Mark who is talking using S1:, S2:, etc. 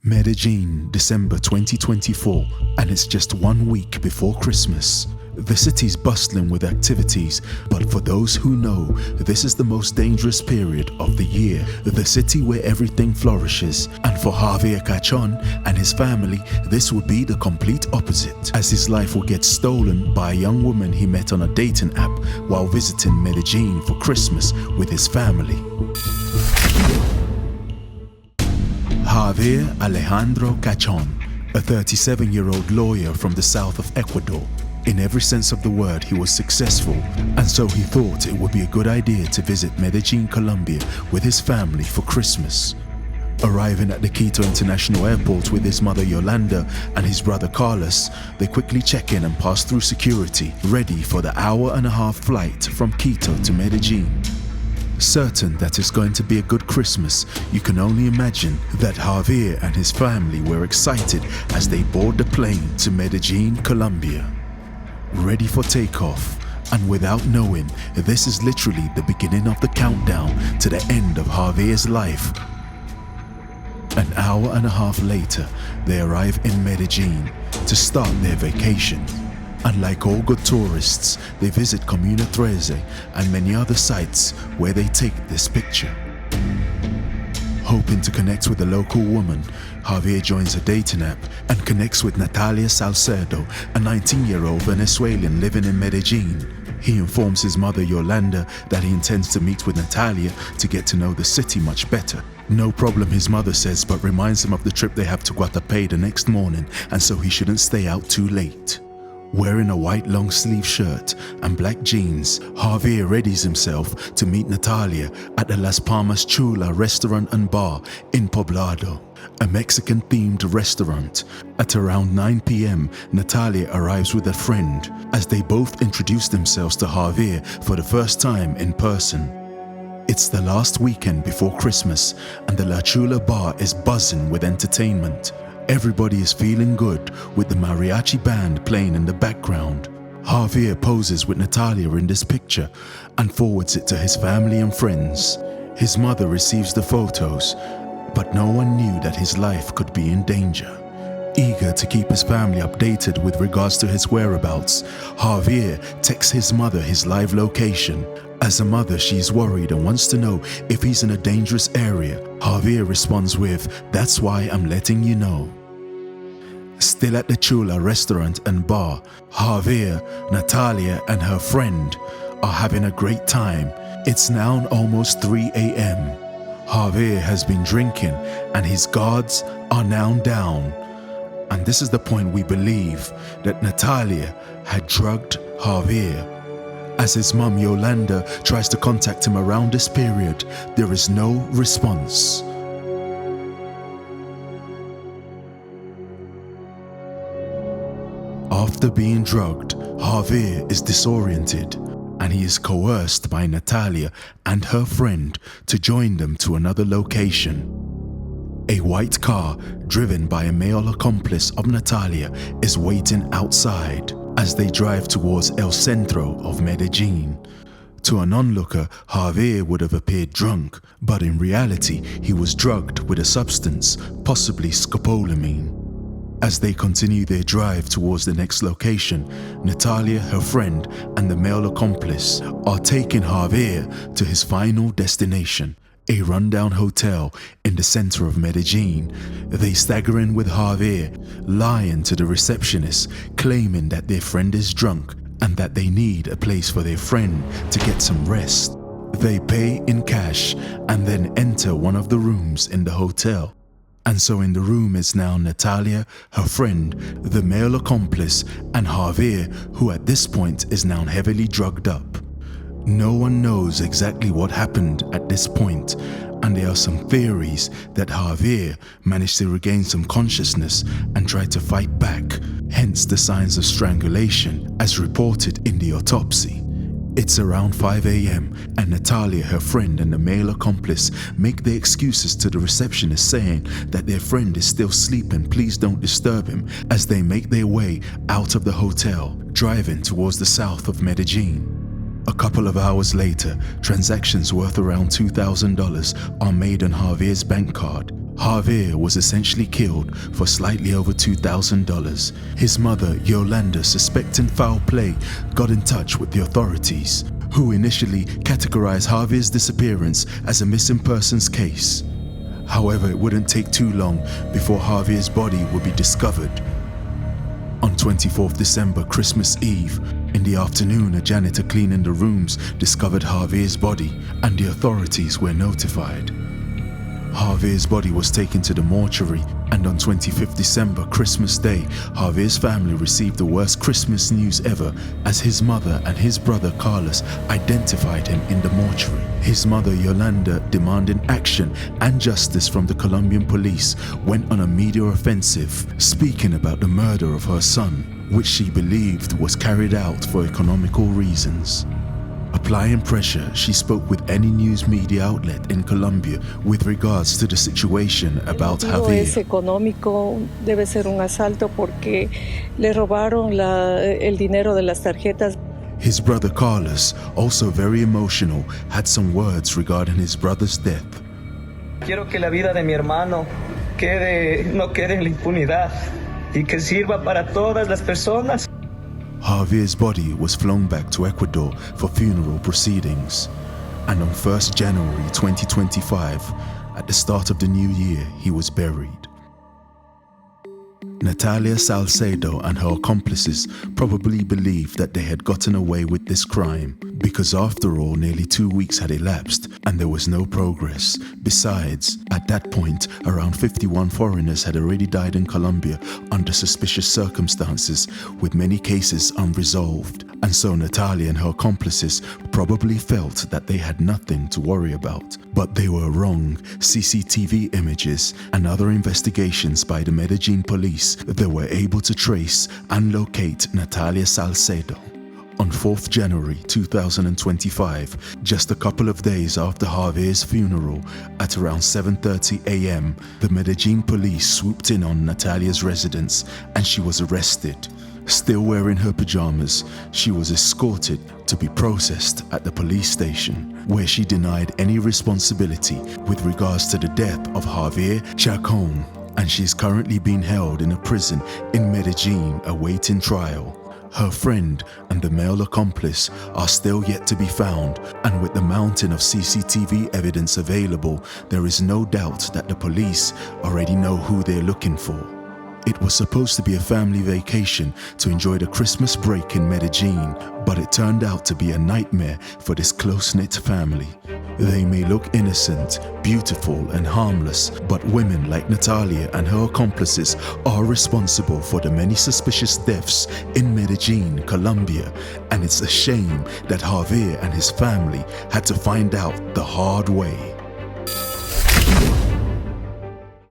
S1: Medellín, December 2024, and it's just 1 week before Christmas. The city's bustling with activities, but for those who know, this is the most dangerous period of the year, the city where everything flourishes. And for Javier Chacón and his family, this would be the complete opposite, as his life will get stolen by a young woman he met on a dating app while visiting Medellín for Christmas with his family. Javier Alejandro Chacón, a 37-year-old lawyer from the south of Ecuador. In every sense of the word, he was successful, and so he thought it would be a good idea to visit Medellin, Colombia with his family for Christmas. Arriving at the Quito International Airport with his mother Yolanda and his brother Carlos, they quickly check in and pass through security, ready for the hour-and-a-half flight from Quito to Medellin. Certain that it's going to be a good Christmas, you can only imagine that Javier and his family were excited as they board the plane to Medellin, Colombia. Ready for takeoff, and without knowing, this is literally the beginning of the countdown to the end of Javier's life. An hour-and-a-half later, they arrive in Medellin to start their vacation. And like all good tourists, they visit Comuna 13 and many other sites where they take this picture. Hoping to connect with a local woman, Javier joins a dating app and connects with Nathalia Salcedo, a 19-year-old Venezuelan living in Medellin. He informs his mother Yolanda that he intends to meet with Nathalia to get to know the city much better. No problem, his mother says, but reminds him of the trip they have to Guatapé the next morning, and so he shouldn't stay out too late. Wearing a white long-sleeve shirt and black jeans, Javier readies himself to meet Nathalia at the Las Palmas Chula restaurant and bar in Poblado, a Mexican-themed restaurant. At around 9 p.m., Nathalia arrives with a friend as they both introduce themselves to Javier for the first time in person. It's the last weekend before Christmas, and the La Chula bar is buzzing with entertainment. Everybody is feeling good with the mariachi band playing in the background. Javier poses with Nathalia in this picture and forwards it to his family and friends. His mother receives the photos, but no one knew that his life could be in danger. Eager to keep his family updated with regards to his whereabouts, Javier texts his mother his live location. As a mother, she's worried and wants to know if he's in a dangerous area. Javier responds with, "That's why I'm letting you know." Still at the Chula restaurant and bar, Javier, Nathalia and her friend are having a great time. It's now almost 3 a.m. Javier has been drinking and his guards are now down. And this is the point we believe that Nathalia had drugged Javier. As his mum Yolanda tries to contact him around this period, there is no response. After being drugged, Javier is disoriented and he is coerced by Nathalia and her friend to join them to another location. A white car, driven by a male accomplice of Nathalia, is waiting outside as they drive towards El Centro of Medellin. To an onlooker, Javier would have appeared drunk, but in reality, he was drugged with a substance, possibly scopolamine. As they continue their drive towards the next location, Nathalia, her friend, and the male accomplice are taking Javier to his final destination, a rundown hotel in the center of Medellin. They stagger in with Javier, lying to the receptionist, claiming that their friend is drunk and that they need a place for their friend to get some rest. They pay in cash and then enter one of the rooms in the hotel. And so in the room is now Nathalia, her friend, the male accomplice, and Javier, who at this point is now heavily drugged up. No one knows exactly what happened at this point, and there are some theories that Javier managed to regain some consciousness and tried to fight back, hence the signs of strangulation as reported in the autopsy. It's around 5 a.m. and Nathalia, her friend, and the male accomplice make their excuses to the receptionist, saying that their friend is still sleeping, please don't disturb him, as they make their way out of the hotel, driving towards the south of Medellin. A couple of hours later, transactions worth around $2,000 are made on Javier's bank card. Javier was essentially killed for slightly over $2,000. His mother, Yolanda, suspecting foul play, got in touch with the authorities, who initially categorized Javier's disappearance as a missing persons case. However, it wouldn't take too long before Javier's body would be discovered. On 24th December, Christmas Eve, in the afternoon, a janitor cleaning the rooms discovered Javier's body, and the authorities were notified. Javier's body was taken to the mortuary, and on 25th December, Christmas Day, Javier's family received the worst Christmas news ever, as his mother and his brother Carlos identified him in the mortuary. His mother Yolanda, demanding action and justice from the Colombian police, went on a media offensive, speaking about the murder of her son, which she believed was carried out for economical reasons. Applying pressure, she spoke with any news media outlet in Colombia with regards to the situation about Javier.
S2: Es económico, debe ser un asalto porque le robaron el dinero de las tarjetas.
S1: His brother Carlos, also very emotional, had some words regarding his brother's death.
S3: Quiero que la vida de mi hermano no quede en la impunidad y que sirva para todas las personas.
S1: Javier's body was flown back to Ecuador for funeral proceedings, and on 1st January 2025, at the start of the new year, he was buried. Nathalia Salcedo and her accomplices probably believed that they had gotten away with this crime, because after all, nearly 2 weeks had elapsed and there was no progress. Besides, at that point, around 51 foreigners had already died in Colombia under suspicious circumstances, with many cases unresolved. And so Nathalia and her accomplices probably felt that they had nothing to worry about. But they were wrong. CCTV images and other investigations by the Medellín police, they were able to trace and locate Nathalia Salcedo. On 4th January 2025, just a couple of days after Javier's funeral, at around 7:30 a.m., the Medellín police swooped in on Nathalia's residence and she was arrested. Still wearing her pajamas, she was escorted to be processed at the police station, where she denied any responsibility with regards to the death of Javier Chacón, and she is currently being held in a prison in Medellín awaiting trial. Her friend and the male accomplice are still yet to be found, and with the mountain of CCTV evidence available, there is no doubt that the police already know who they're looking for. It was supposed to be a family vacation to enjoy the Christmas break in Medellín, but it turned out to be a nightmare for this close-knit family. They may look innocent, beautiful and harmless, but women like Nathalia and her accomplices are responsible for the many suspicious deaths in Medellín, Colombia, and it's a shame that Javier and his family had to find out the hard way.